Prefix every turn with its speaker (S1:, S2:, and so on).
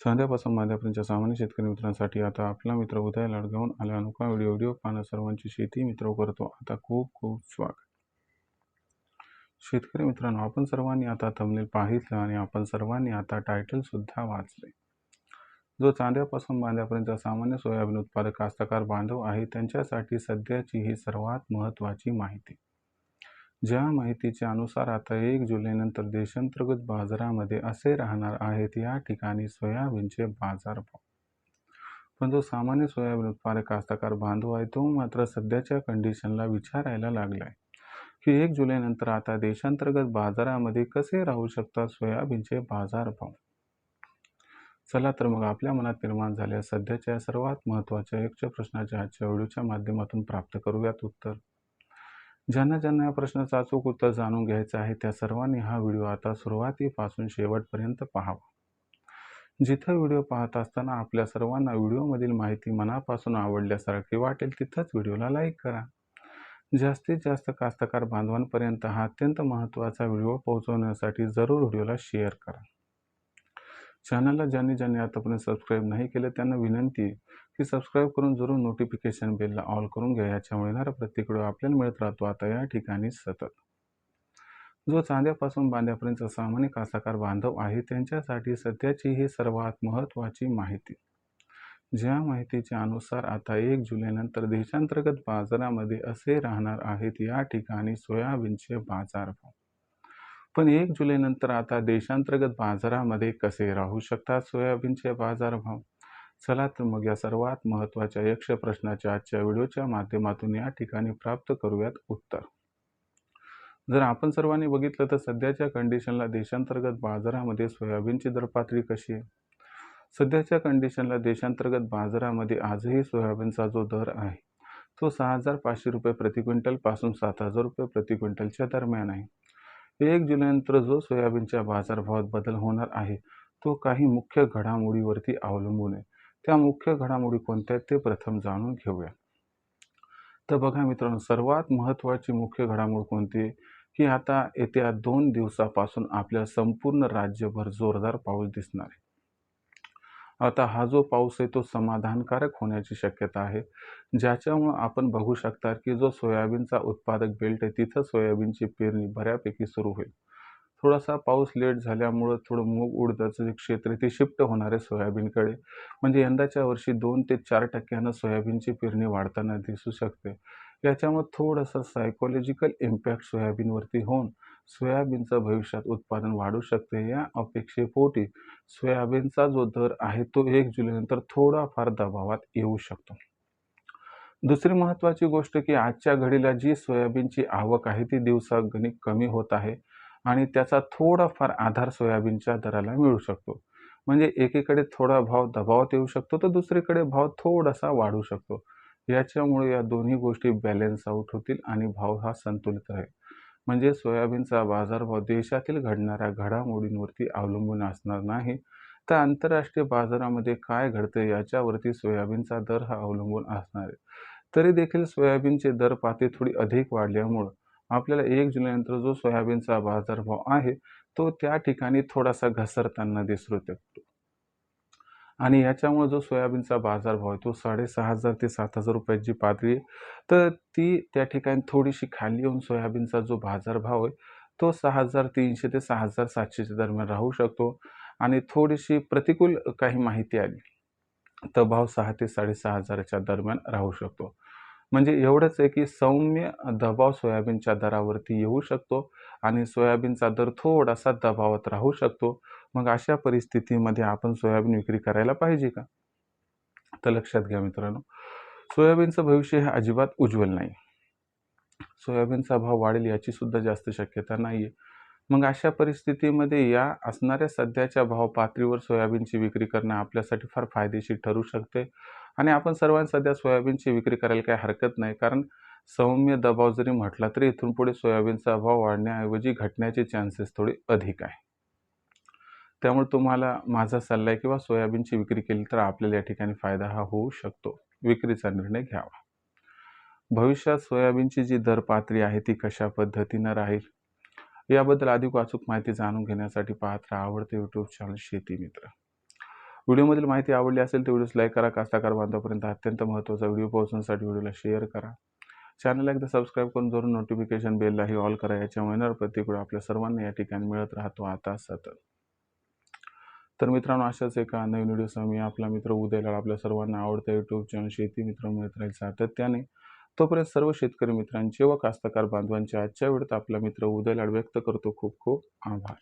S1: चांद्यापासून बांध्यापर्यंतच्या सामान्य शेतकरी मित्रांसाठी आता आपला मित्र उदय लाड घेऊन आला अनोखा व्हिडिओ पाहणं सर्वांची शेती मित्र करतो. आता खूप खूप स्वागत. शेतकरी मित्रांनो, आपण सर्वांनी आता थंबनेल पाहिलं आणि आपण सर्वांनी आता टायटल सुद्धा वाचले. जो चांद्यापासून बांध्यापर्यंतचा सामान्य सोयाबीन उत्पादक कास्तकार बांधव आहे त्यांच्यासाठी सध्याची ही सर्वात महत्त्वाची माहिती. ज्या माहितीच्या अनुसार आता 1 जुलैनंतर देशांतर्गत बाजारामध्ये असे राहणार आहेत या ठिकाणी सोयाबीनचे बाजारभाव. पण जो सामान्य सोयाबीन उत्पादक कास्तकार बांधव आहे तो मात्र सध्याच्या कंडिशनला विचारायला लागलाय की 1 जुलैनंतर आता देशांतर्गत बाजारामध्ये कसे राहू शकतात सोयाबीनचे बाजारभाव. चला तर मग आपल्या मनात निर्माण झालेल्या सध्याच्या सर्वात महत्त्वाच्या एकच्या प्रश्नाच्या आजच्या व्हिडिओच्या माध्यमातून प्राप्त करूयात उत्तर. ज्यांना या प्रश्नाचं अचूक उत्तर जाणून घ्यायचं आहे त्या सर्वांनी हा व्हिडिओ आता सुरुवातीपासून शेवटपर्यंत पाहावा. जिथं व्हिडिओ पाहत असताना आपल्या सर्वांना व्हिडिओमधील माहिती मनापासून आवडल्यासारखी वाटेल तिथंच व्हिडिओला लाईक करा. जास्तीत जास्त कास्तकार बांधवांपर्यंत हा अत्यंत महत्त्वाचा व्हिडिओ पोहोचवण्यासाठी जरूर व्हिडिओला शेअर करा. चॅनलला ज्यांनी आतापर्यंत सबस्क्राईब नाही केलं त्यांना विनंती आहे की सबस्क्राईब करून जरूर नोटिफिकेशन बेलला ऑल करून घ्या. याच्यामुळे येणारा प्रत्येक व्हिडिओ आपल्याला मिळत राहतो आता या ठिकाणी सतत. जो चांद्यापासून बांध्यापर्यंतचा सामान्य कास्तकार बांधव आहे त्यांच्यासाठी सध्याची ही सर्वात महत्त्वाची माहिती. ज्या माहितीच्या अनुसार आता 1 जुलैनंतर देशांतर्गत बाजारामध्ये असे राहणार आहेत या ठिकाणी सोयाबीनचे बाजारभाव. पण 1 जुलैनंतर आता देशांतर्गत बाजारामध्ये कसे राहू शकतात सोयाबीनचे बाजारभाव. चला तर मग या सर्वात महत्त्वाच्या यक्ष प्रश्नाच्या आजच्या व्हिडिओच्या माध्यमातून या ठिकाणी प्राप्त करूयात उत्तर. जर आपण सर्वांनी बघितलं तर सध्याच्या कंडिशनला देशांतर्गत बाजारामध्ये सोयाबीनची दरपातळी कशी आहे. सध्याच्या कंडिशनला देशांतर्गत बाजारामध्ये आजही सोयाबीनचा जो दर आहे तो 6,500 रुपये प्रति क्विंटल पासून 7,000 रुपये प्रति क्विंटलच्या दरम्यान आहे. 1 जुलैनंतर जो सोयाबीनच्या बाजारभावात बदल होणार आहे तो काही मुख्य घडामोडीवरती अवलंबून आहे. त्या मुख्य घडामोडी कोणत्या ते प्रथम जाणून घेऊया. तर बघा मित्रांनो, सर्वात महत्त्वाची मुख्य घडामोड कोणती की आता येत्या 2 दिवसापासून आपल्या संपूर्ण राज्यभर जोरदार पाऊस दिसणार आहे. आता हा जो पाऊस आहे तो समाधानकारक होण्याची शक्यता आहे, ज्याच्यामुळं आपण बघू शकता की जो सोयाबीनचा उत्पादक बेल्ट आहे तिथं सोयाबीनची पेरणी बऱ्यापैकी सुरू होईल. थोडासा पाऊस लेट झाल्यामुळं थोडं मूग उडदाचं जे क्षेत्र आहे ते शिफ्ट होणार आहे सोयाबीनकडे. म्हणजे यंदाच्या वर्षी 2 ते 4% सोयाबीनची पेरणी वाढताना दिसू शकते. याच्यामुळे थोडंसं सायकोलॉजिकल इम्पॅक्ट सोयाबीनवरती होऊन सोयाबीनचं भविष्यात उत्पादन वाढू शकते. या अपेक्षेपोटी सोयाबीनचा जो दर आहे तो 1 जुलैनंतर थोडाफार दबावात येऊ शकतो. दुसरी महत्त्वाची गोष्ट की आजच्या घडीला जी सोयाबीनची आवक आहे ती दिवसागणिक कमी होत आहे आणि त्याचा थोडाफार आधार सोयाबीनच्या दराला मिळू शकतो. म्हणजे एकीकडे थोडा भाव दबावात येऊ शकतो तर दुसरीकडे भाव थोडासा वाढू शकतो. याच्यामुळे या दोन्ही गोष्टी बॅलन्स आउट होतील आणि भाव हा संतुलित राहील. म्हणजे सोयाबीनचा बाजारभाव देशातील घडणाऱ्या घडामोडींवरती अवलंबून असणार नाही, तर आंतरराष्ट्रीय बाजारामध्ये काय घडतं याच्यावरती सोयाबीनचा दर हा अवलंबून असणार आहे. तरी देखील सोयाबीनचे दर पातळी थोडी अधिक वाढल्यामुळं आपल्याला 1 जुलैनंतर जो सोयाबीनचा बाजारभाव आहे तो त्या ठिकाणी थोडासा घसरताना दिसू शकतो. आणि याच्यामुळे जो सोयाबीनचा बाजारभाव आहे तो 6,500 ते 7,000 रुपयाची पातळी आहे, तर ती त्या ठिकाणी थोडीशी खाली येऊन सोयाबीनचा जो बाजारभाव आहे तो 6,300 ते 6,700च्या दरम्यान राहू शकतो. आणि थोडीशी प्रतिकूल काही माहिती आली तर भाव 6,000 ते 6,500च्या दरम्यान राहू शकतो. म्हणजे एवढंच आहे की सौम्य दबाव सोयाबीनच्या दरावरती येऊ शकतो आणि सोयाबीनचा दर थोडासा दबावात राहू शकतो. मग अशा परिस्थितीमध्ये आपण सोयाबीन विक्री करायला पाहिजे का? तर लक्षात घ्या मित्रांनो, सोयाबीनचं भविष्य हे अजिबात उज्ज्वल नाही. सोयाबीनचा भाव वाढेल याची सुद्धा जास्त शक्यता नाही आहे. मग अशा परिस्थितीमध्ये या असणाऱ्या सध्याच्या भाव पातळीवर सोयाबीनची विक्री करणं आपल्यासाठी फार फायदेशीर ठरू शकते. आणि आपण सर्वांनी सध्या सोयाबीनची विक्री करायला काही हरकत नाही, कारण सौम्य दबाव जरी म्हटला तरी इथून पुढे सोयाबीनचा भाव वाढण्याऐवजी घटण्याचे चान्सेस थोडे अधिक आहे. त्यामुळे तुम्हाला माझा सल्ला आहे किंवा सोयाबीनची विक्री केली तर आपल्याला या ठिकाणी फायदा हा होऊ शकतो. विक्रीचा निर्णय घ्यावा. भविष्यात सोयाबीनची जी दर पातळी आहे ती कशा पद्धतीनं राहील याबद्दल अधिक अचूक माहिती जाणून घेण्यासाठी पाहत राहा आवडते यूट्यूब चॅनल शेती मित्र. व्हिडिओमधील माहिती आवडली असेल तर व्हिडिओस लाईक करा. कास्तकार बांधवापर्यंत अत्यंत महत्त्वाचा व्हिडिओ पोहोचवण्यासाठी व्हिडिओला शेअर करा. चॅनलला एकदा सबस्क्राईब करून जरूर नोटिफिकेशन बेललाही ऑल करा. याच्यामुळे येणारा प्रत्येक व्हिडिओ आपल्या सर्वांना या ठिकाणी मिळत राहतो आता सतत. तर मित्रांनो, अशाच एका नवीन व्हिडिओसह मी आपला मित्र उदय लाड आपल्या सर्वांना आवडता यूट्यूब चॅनल शेती मित्र मिळत राहील सातत्याने. तोपर्यंत सर्व शेतकरी मित्रांचे व कास्तकार बांधवांचे आजच्या वेळेत आपला मित्र उदय लाड व्यक्त करतो खूप खूप आभार.